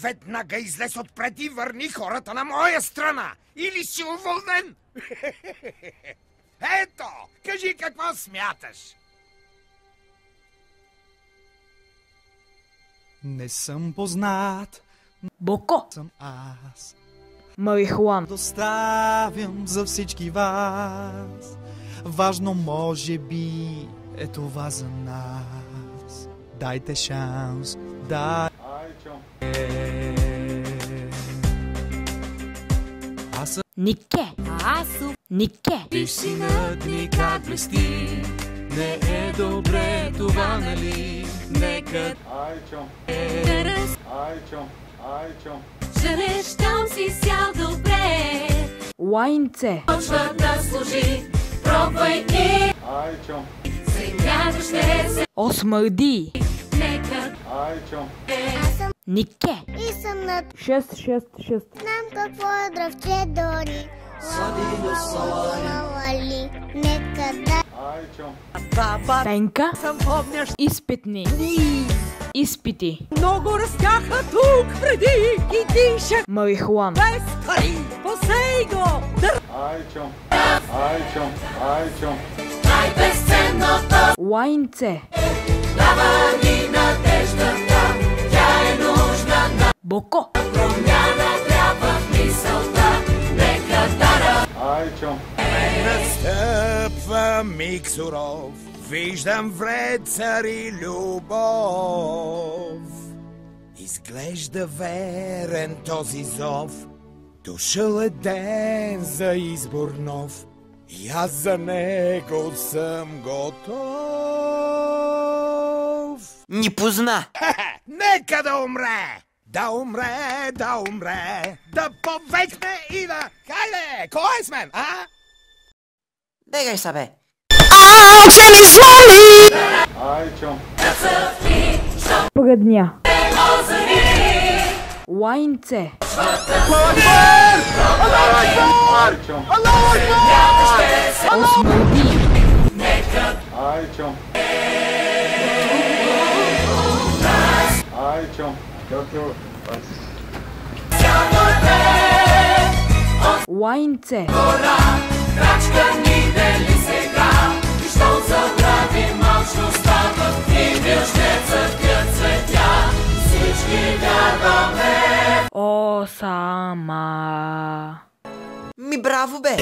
Веднага излез отпред и върни хората на моя страна. Или си уволнен. Ето, кажи какво смяташ. Не съм познат. Боко. Съм аз. Марихуан. Доставям за всички вас. Важно може би е това за нас. Дайте шанс. Аз съм Нике. Асо, Нике. синът ми как блести. Не е добре това, нали? Нека търъс, женеш, там си сял добре. Лайнце. Почва да служи, пробвай и сега ще се Осмърди. нека Нике. И съм над 666. знам какво е дръвче Дори. Лали, нека да Пенка. Изпитни. Изпити. Много растяха тук преди и диша Марихуан. без пари. Посей го! най-безценното Лайнце. дава ни надеждата. Тя е нужна на Боко. промяна, трябва в мисълта. Нека дара Настъпва миг суров, виждам вред цари любов. Изглежда верен този зов, дошъл е ден за избор нов. И аз за него съм готов. Ни позна. Нека да умре! Да умре, да умре, да повекне и да... Хайде, кой е с мен, а? Бегай са, бе. Предня. Лайнце. Осмърди. Лайнце. крачка ни дели сега. И щом забравим мълчността, в кривилщеца тия цветя. Всички вярваме. О, сама. Ми браво, бе.